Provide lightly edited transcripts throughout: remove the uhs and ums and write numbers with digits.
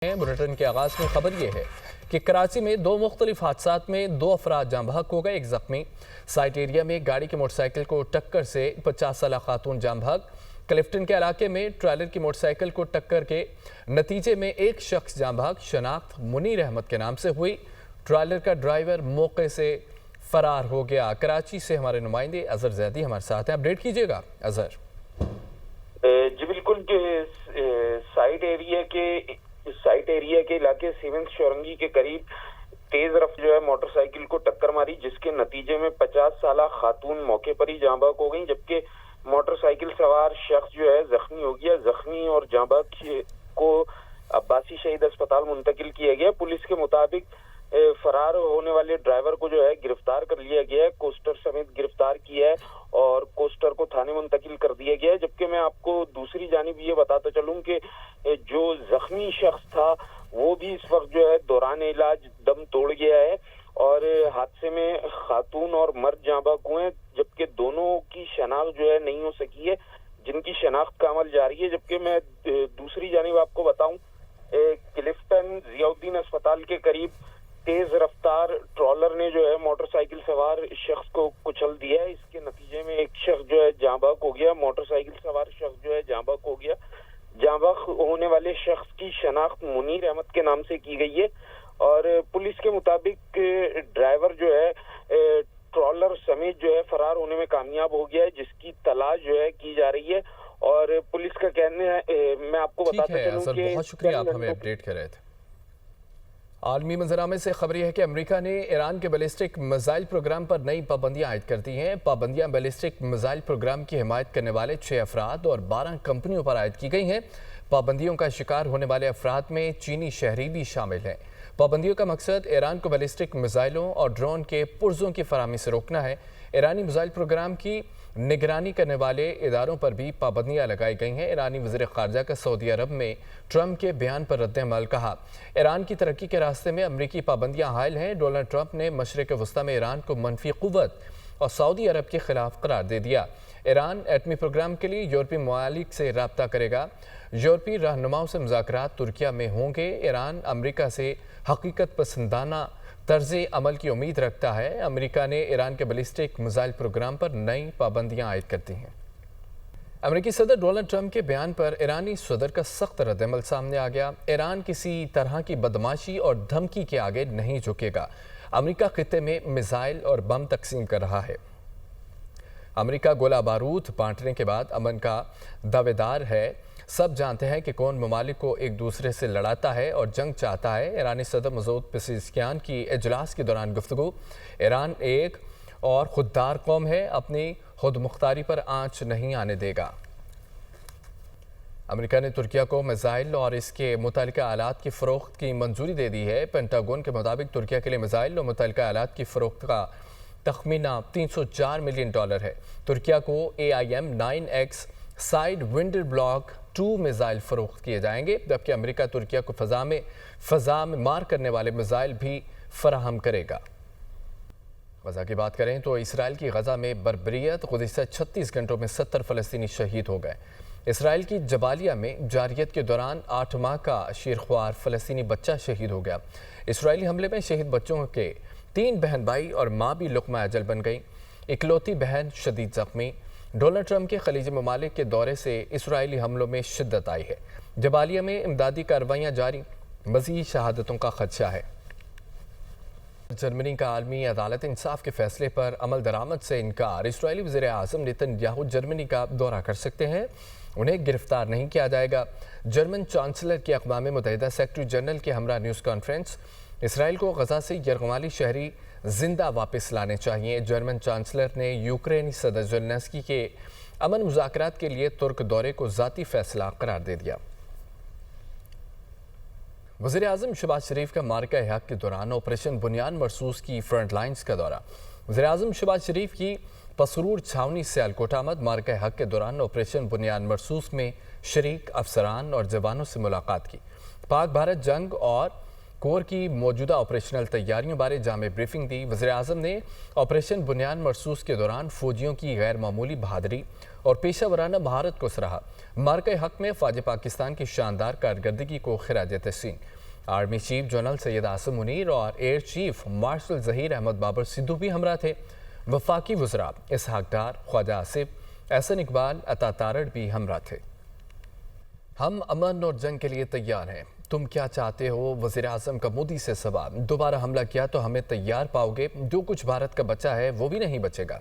Bulletin के आगाज में खबर यह है कि कराची में दो मुख्तलिफ हादसात में 2 अफराद जाँ बहक हो गए, एक जख्मी। साइट एरिया में गाड़ी की मोटरसाइकिल को टक्कर से 50 साल खातून जाँ बहक। क्लिफ्टन के इलाके में ट्रेलर की मोटरसाइकिल को टक्कर के नतीजे में एक शख्स जाँ बहक। शनाख्त मुनीर अहमद के नाम से हुई। ट्रेलर का ड्राइवर मौके से फरार हो गया। कराची से हमारे नुमाइंदे अजहर जैदी हमारे साथ हैं, अपडेट कीजिएगा अजहर। जी बिल्कुल, साइट एरिया के इलाके सीमेंस शौरंगी के करीब तेज रफ्तार जो है मोटरसाइकिल को टक्कर मारी, जिसके नतीजे में 50 साल खातून मौके पर ही जाँ बहक हो गई, जबकि मोटरसाइकिल सवार शख्स जो है जख्मी हो गया। जख्मी और जाँ बहक को अब्बासी शहीद अस्पताल मुंतकिल किया गया। पुलिस के मुताबिक फरार होने वाले ड्राइवर को जो है गिरफ्तार कर लिया गया है, कोस्टर समेत गिरफ्तार किया है और कोस्टर को थाने मुंतकिल कर दिया गया है। जबकि मैं आपको दूसरी जानिब ये बताता चलूं कि जो जख्मी शख्स था वो भी इस वक्त जो है दौरान इलाज दम तोड़ गया है और हादसे में खातून और मर्द जाँ बहक हुए हैं, जबकि दोनों की शनाख्त जो है नहीं हो सकी है, जिनकी शनाख्त का अमल जारी है। जबकि मैं दूसरी जानिब आपको बताऊं, क्लिफ्टन जियाउद्दीन अस्पताल के करीब तेज रफ्तार ट्रॉलर ने जो है मोटरसाइकिल सवार शख्स को कुचल दिया है। इसके नतीजे में एक शख्स जो है जाँ बहक हो गया। मोटरसाइकिल सवार शख्स जो है जाँ बहक हो गया। जाँ बहक होने वाले शख्स की शनाख्त मुनीर अहमद के नाम से की गई है और पुलिस के मुताबिक ड्राइवर जो है ट्रॉलर समेत जो है फरार होने में कामयाब हो गया है, जिसकी तलाश जो है की जा रही है। और पुलिस का कहना है, मैं आपको बताता चलूं कि बहुत शुक्रिया, आप हमें अपडेट कर रहे थे। आलमी मंजरामे से खबर यह है कि अमेरिका ने ईरान के बैलिस्टिक मिसाइल प्रोग्राम पर नई पाबंदियां आयद कर दी हैं। पाबंदियां बैलिस्टिक मिसाइल प्रोग्राम की हिमायत करने वाले 6 अफराद और 12 कंपनियों पर आयद की गई हैं। पाबंदियों का शिकार होने वाले अफराद में चीनी शहरी भी शामिल हैं। पाबंदियों का मकसद ईरान को बैलिस्टिक मिसाइलों और ड्रोन के पुर्जों की फराहमी से रोकना है। ईरानी मिसाइल प्रोग्राम की निगरानी करने वाले इदारों पर भी पाबंदियां लगाई गई हैं। ईरानी वज़ीर ख़ारजा का सऊदी अरब में ट्रंप के बयान पर रद्द-ए-अमल कहा, ईरान की तरक्की के रास्ते में अमरीकी पाबंदियां हायल हैं। डोनाल्ड ट्रंप ने मशरिक़ वस्ता में ईरान को मनफी क़ुव्वत और सऊदी अरब के खिलाफ करार दे दिया। ईरान एटमी प्रोग्राम के लिए यूरोपीय ममालिक से रब्ता करेगा। यूरोपीय रहनुमाओं से मुज़ाकरात तुर्किया में होंगे। ईरान अमरीका से हकीकत पसंदाना तर्ज़ अमल की उम्मीद रखता है। अमेरिका ने ईरान के बैलिस्टिक मिसाइल प्रोग्राम पर नई पाबंदियां आयद कर दी हैं। अमेरिकी सदर डोनाल्ड ट्रंप के बयान पर ईरानी सदर का सख्त रद्द-ए-अमल सामने आ गया। ईरान किसी तरह की बदमाशी और धमकी के आगे नहीं झुकेगा। अमेरिका खित्ते में मिसाइल और बम तकसीम कर रहा है। अमेरिका गोला बारूद बांटने के बाद अमन का दावेदार है। सब जानते हैं कि कौन ममालिक को एक दूसरे से लड़ाता है और जंग चाहता है। ईरानी सदर मसूद पेज़ेश्कियान की इजलास के दौरान गुफ्तगू, ईरान एक और खुददार कौम है, अपनी खुद मुख्तारी पर आंच नहीं आने देगा। अमेरिका ने तुर्किया को मिसाइल और इसके मुतल्लिका आलात की फ़रोख्त की मंजूरी दे दी है। पेंटागन के मुताबिक तुर्किया के लिए मिसाइल और मुतल्लिका आलात की फ़रोख्त का तखमीना $304 मिलियन है। तुर्किया को AIM-9X sidewinder block 2 missile फ़रोख्त किए जाएंगे, जबकि अमेरिका तुर्किया को फ़ज़ा में मार करने वाले मिसाइल भी फराहम करेगा। गज़ा की बात करें तो इसराइल की गज़ा में बर्बरियत गुज़िश्ता 36 घंटों में 70 फ़लस्तीनी शहीद हो गए। इसराइल की जबालिया में जारियत के दौरान 8 माह का शीरख्वार फ़लस्तीनी बच्चा शहीद हो गया। इसराइली हमले में शहीद बच्चों के 3 बहन भाई और माँ भी लुक़मा अजल बन गई। इकलौती बहन शदीद ज़ख्मी। डोनाल्ड ट्रंप के खलीजी ममालिक के दौरे से इसराइली हमलों में शिद्दत आई है। जबालिया में इमदादी कार्रवाइयाँ जारी, मज़ीद शहादतों का खदशा है। जर्मनी का आलमी अदालत इंसाफ के फैसले पर अमल दरामद से इनकार। इसराइली वज़ीर आज़म नेतन्याहू जर्मनी का दौरा कर सकते हैं, उन्हें गिरफ्तार नहीं किया जाएगा। जर्मन चांसलर की अक़वाम मुत्तहिदा सेक्रेटरी जनरल के हमरा न्यूज़ कॉन्फ्रेंस, इसराइल को गज़ा से यरगमाली शहरी जिंदा वापस लाने चाहिए। जर्मन चांसलर ने यूक्रेनी सदर ज़ेलेंस्की के अमन मुज़ाकरात के लिए तुर्क दौरे को ज़ाती फैसला करार दे दिया। वज़ीर आज़म शहबाज शरीफ का मार्का हक के दौरान ऑपरेशन बुनियान मरसूस की फ्रंट लाइन्स का दौरा। वज़ीर आज़म शहबाज शरीफ की पसरूर छावनी से अलकोट आमद। मार्का हक के दौरान ऑपरेशन बुनियान मरसूस में शरीक अफसरान और जवानों से मुलाकात की। पाक भारत जंग और कोर की मौजूदा ऑपरेशनल तैयारियों बारे जामे ब्रीफिंग दी। वज़ीर-ए-आज़म ने ऑपरेशन बुनियाद मरसूस के दौरान फौजियों की गैर मामूली बहादुरी और पेशा वराना महारत को सराहा। मार्के हक में फ़ौज पाकिस्तान की शानदार कारकर्दगी को खिराज तहसीन। Army chief general Syed Asim Munir और air chief marshal Zaheer Ahmed Babar Sidhu भी हमरा थे। वफाकी वज़रा इसहाक डार, ख्वाजा आसिफ, एहसन इकबाल, अता तारड़ भी हमरा थे। हम अमन और जंग के लिए तैयार हैं। तुम क्या चाहते हो? वज़ीर-ए-आज़म का मोदी से सवाल। दोबारा हमला किया तो हमें तैयार पाओगे। जो कुछ भारत का बचा है वो भी नहीं बचेगा।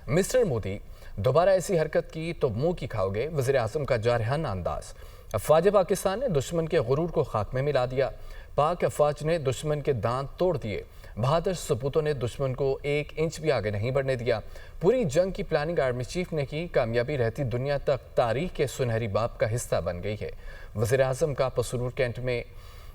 मिस्टर मोदी, दोबारा ऐसी हरकत की तो मुंह की खाओगे। वज़ीर-ए-आज़म का जारहाना अंदाज। अफ़वाज पाकिस्तान ने दुश्मन के गुरूर को खाक में मिला दिया। पाक अफ़वाज ने दुश्मन के दांत तोड़ दिए। बहादुर सपूतों ने दुश्मन को 1 इंच भी आगे नहीं बढ़ने दिया। पूरी जंग की प्लानिंग आर्मी चीफ ने की। कामयाबी रहती दुनिया तक तारीख के सुनहरी बाब का हिस्सा बन गई है। वज़ीर-ए-आज़म का पसरूर कैंट में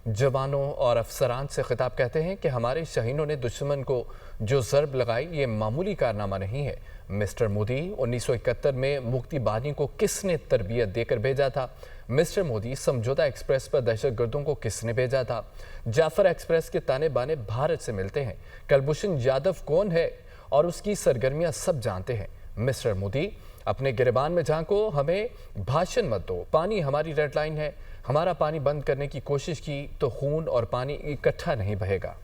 जवानों और अफसरान से खिताब कहते हैं कि हमारे शहीनों ने दुश्मन को जो ज़रब लगाई ये मामूली कारनामा नहीं है। मिस्टर मोदी, 1971 में मुक्ति बानी को किसने तरबियत देकर भेजा था? मिस्टर मोदी, समझौता एक्सप्रेस पर दहशतगर्दों को किसने भेजा था? जाफर एक्सप्रेस के ताने बाने भारत से मिलते हैं। कुलभूषण यादव कौन है और उसकी सरगर्मियां सब जानते हैं। मिस्टर मोदी, अपने गिरबान में झांको, हमें भाषण मत दो। पानी हमारी रेड लाइन है। हमारा पानी बंद करने की कोशिश की तो खून और पानी इकट्ठा नहीं बहेगा।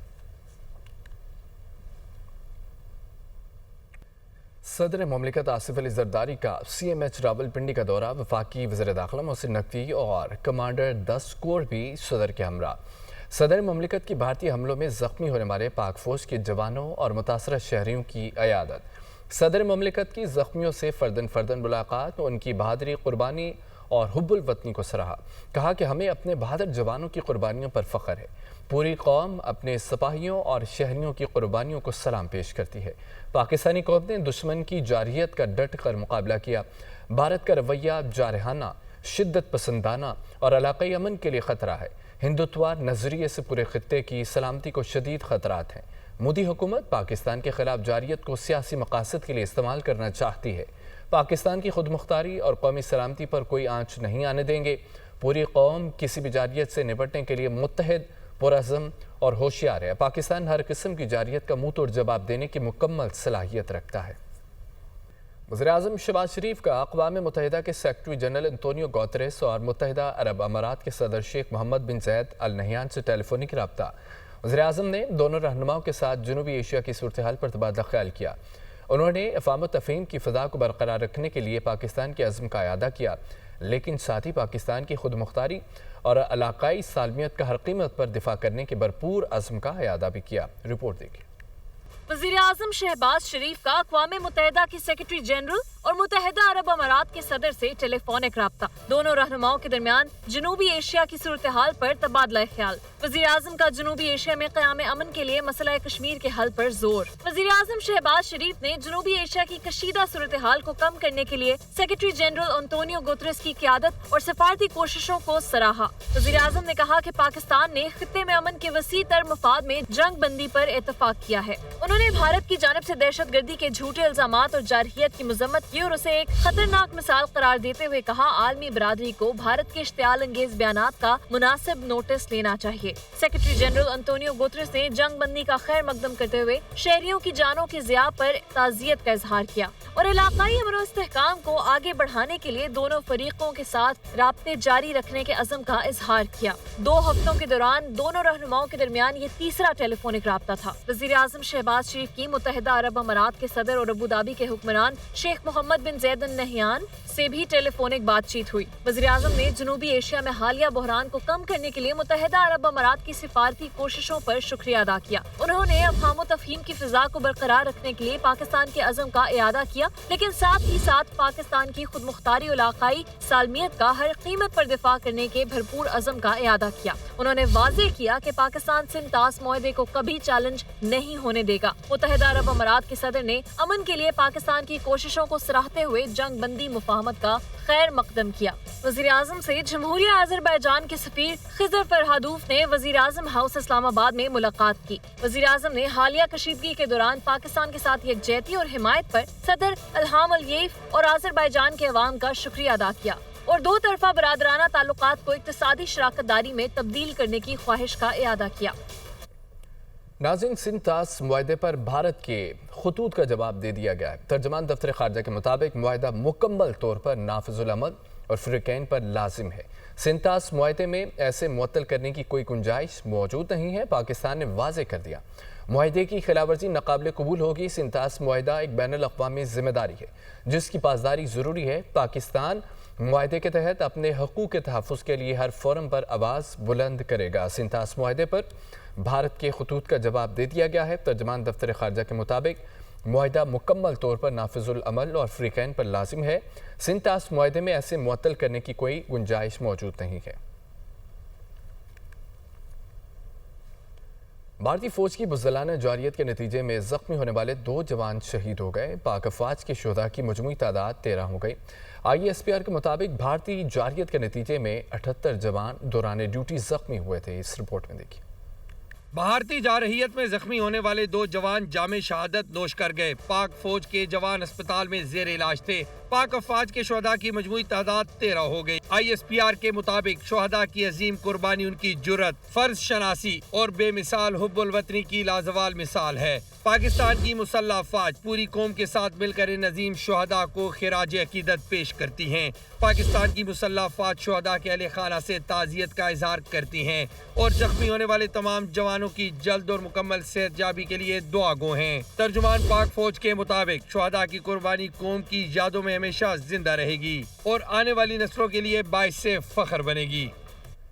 सदर मुमलिकत आसिफ अली जरदारी का CMH रावलपिंडी का दौरा। वफाकी वज़ीर दाखिला मोहसिन नकवी और कमांडर 10 कोर भी सदर के हमरा। सदर मुमलिकत की भारतीय हमलों में जख्मी होने वाले पाक फौज के जवानों और मुतासरा शहरियों की अयादत। सदर मुमलिकत की जख्मियों से फर्दन मुलाकात, उनकी बहादुरी, कुर्बानी और हुब्बुल वतनी को सराहा। कहा कि हमें अपने बहादुर जवानों की कुर्बानियों पर फ़ख्र है। पूरी कौम अपने सिपाहियों और शहरियों की कुर्बानियों को सलाम पेश करती है। पाकिस्तानी कौम ने दुश्मन की जारहियत का डट कर मुकाबला किया। भारत का रवैया जारहाना, शिद्दत पसंदाना और इलाक़ाई अमन के लिए ख़तरा है। हिंदुत्वार नज़रिए से पूरे खित्ते की सलामती को शदीद ख़तरात हैं। मोदी हुकूमत पाकिस्तान के खिलाफ जारहियत को सियासी मकासद के लिए इस्तेमाल करना चाहती है। पाकिस्तान की खुद मुख्तारी और कौमी सलामती पर कोई आंच नहीं आने देंगे। पूरी कौम किसी भी जारहियत से निपटने के लिए मुत्तहिद, पुरअज़म और होशियार है। पाकिस्तान हर किस्म की जारहियत का मुंह तोड़ जवाब देने की मुकम्मल सलाहियत रखता है। वज़ीर-ए-आज़म शहबाज शरीफ का अक़वाम मुत्तहिदा के सेक्रेटरी जनरल एंटोनियो गुतेरेस और मुत्तहिदा अरब अमारात के सदर शेख मोहम्मद बिन ज़ायद अल नहयान से टेलीफोनिक रब्ता। वज़ीर-ए-आज़म ने दोनों रहनुमाओं के साथ जनूबी एशिया की सूरत हाल पर तबादला ख्याल किया। उन्होंने अफ़ाम तफ़हीम की फ़िज़ा को बरकरार रखने के लिए पाकिस्तान के अज़्म का अयादा किया, लेकिन साथ ही पाकिस्तान की खुद मुख्तारी और इलाक़ाई सालमियत का हर कीमत पर दिफा करने के भरपूर अज़्म का अयादा भी किया। रिपोर्ट देखिए। वज़ीर-ए-आज़म शहबाज शरीफ का अक़वाम मुत्तहिदा के सेक्रेटरी जनरल और मुत्तहिदा अरब अमारात के सदर से टेलीफोनिक राब्ता। दोनों रहनुमाओं के दरमियान जनूबी एशिया की सूरत हाल पर तबादला ख्याल। वज़ीर-ए-आज़म का जनूबी एशिया में क़याम अमन के लिए मसला कश्मीर के हल पर जोर। वज़ीर-ए-आज़म शहबाज शरीफ ने जनूबी एशिया की कशीदा सूरत हाल को कम करने के लिए सेक्रेटरी जनरल एंटोनियो गुतेरेस की क़यादत और सफारती कोशिशों को सराहा। वज़ीर-ए-आज़म ने कहा कि पाकिस्तान ने खित्ते में अमन के वसी तर मफाद में जंग बंदी पर इत्तफाक किया है। उन्होंने भारत की जानिब से दहशत गर्दी के झूठे इल्जामात और जारहियत की मजम्मत की और उसे एक खतरनाक मिसाल करार देते हुए कहा, आलमी बरादरी को भारत के इश्तियाल अंगेज बयानात का मुनासिब नोटिस लेना चाहिए। सेक्रेटरी जनरल एंटोनियो गुतेरेस ने जंग बंदी का खैर मकदम करते हुए शहरियों की जानों की ज़िया पर ताज़ियत का इजहार किया और इलाकाई अमन और इस्तेहकाम को आगे बढ़ाने के लिए दोनों फरीकों के साथ राब्ते जारी रखने के अज़म का इजहार किया। 2 हफ्तों के दौरान दोनों रहनुमाओं के दरमियान ये तीसरा टेलीफोनिक राब्ता था। वज़ीर-ए-आज़म शहबाज शरीफ की मुत्तहिदा अरब अमारात के सदर और अबू धाबी के हुक्मरान शेख मोहम्मद बिन ज़ायद अल नहयान से भी टेलीफोनिक बातचीत हुई। वज़ीर-ए-आज़म ने जनूबी एशिया में हालिया बहरान को कम करने के लिए मुत्तहिदा अरब अमारात की सिफारती कोशिशों पर शुक्रिया अदा किया। उन्होंने अफ़हाम तफ़हीम की फ़िज़ा को बरकरार रखने के लिए पाकिस्तान के अज़म का इयादा किया, लेकिन साथ ही साथ पाकिस्तान की खुद मुख्तारी और इलाकाई सालमियत का हर कीमत पर दिफा करने के भरपूर अज़म का इयादा किया। उन्होंने वाज़ेह किया कि पाकिस्तान सिंतास मुआहदे को कभी चैलेंज नहीं होने देगा। मुत्तहिदा अरब अमारात के सदर ने अमन के लिए पाकिस्तान की कोशिशों को सराहते हुए जंग बंदी मुफाहमत का खैर मकदम किया। वज़ीर-ए-आज़म से जमहूरिया आज़रबाईजान के सफीर खिज़र फरहादूफ ने वज़ीर-ए-आज़म हाउस इस्लामाबाद में मुलाकात की। वज़ीर-ए-आज़म ने हालिया कशीदगी के दौरान पाकिस्तान के साथ यकजहती और हिमायत पर सदर इल्हाम अलियेव और आज़रबाईजान के अवाम का शुक्रिया अदा किया। और दो तरफा बरादराना ताल्लुकात को इक्तिसादी शराकत दारी में तब्दील करने की ख्वाहिश का इरादा किया। नाज़रीन, सिंतास मुआहदे पर भारत के खतूत का जवाब दे दिया गया है। तर्जमान दफ्तर खारजा के मुताबिक मुआहदा मुकम्मल तौर पर नाफिजुल अमल और फ्रीकैन पर लाजिम है। सिंतास मुआहदे में ऐसे मुअत्तल करने की कोई गुंजाइश मौजूद नहीं है। पाकिस्तान ने वाज़े कर दिया मुआहदे की खिलाफवर्जी नाकाबिल कबूल होगी। सिंतास मुआहदा एक बैनुल अक़वामी ज़िम्मेदारी है जिसकी पासदारी ज़रूरी है। पाकिस्तान मुआहदे के तहत अपने हकूक़ के तहफ़्फ़ुज़ के लिए हर फोरम पर आवाज़ बुलंद करेगा। सिंतास मुआहदे पर भारत के खतूत का जवाब दे दिया गया है। तर्जमान दफ्तर खारजा के मुताबिक मुआहदा मुकम्मल तौर पर नाफिजुल अमल और फ्रीकैन पर लाजिम है। सिंतास मुआहदे में ऐसे मुअत्तल करने की कोई गुंजाइश मौजूद नहीं है। भारतीय फौज की बुज़दिलाना जारियत के नतीजे में ज़ख्मी होने वाले 2 जवान शहीद हो गए। पाक अफ़वाज के शुहदा की मजमूई तादाद 13 हो गई। ISPR के मुताबिक भारतीय जारियत के नतीजे में 78 जवान दौरान ड्यूटी ज़ख्मी हुए थे। इस रिपोर्ट में देखिए। भारतीय जारहियत में जख्मी होने वाले 2 जवान जामे शहादत नोश कर गए। पाक फौज के जवान अस्पताल में जेर इलाज थे। पाक अफवाज के शोहदा की मजमूई तादाद 13 हो गई। ISPR के मुताबिक शोहदा की अजीम कुर्बानी, उनकी जुर्रत, फर्ज शनासी और बेमिसाल हुब्बुल वतनी की लाजवाल मिसाल है। पाकिस्तान की मुसल्लह अफवाज पूरी कौम के साथ मिलकर इन अजीम शोहदा को खिराज अकीदत पेश करती हैं। पाकिस्तान की मुसल्लह अफवाज शोहदा के अहले खाना से ताज़ियत का इजहार करती हैं और जख्मी होने वाले तमाम जवानों की जल्द और मुकम्मल सेहतयाबी के लिए दुआ गो हैं। तर्जुमान पाक फौज के मुताबिक शोहदा की कुर्बानी कौम की यादों में हमेशा जिंदा रहेगी और आने वाली नस्लों के लिए बाइस से फख्र बनेगी।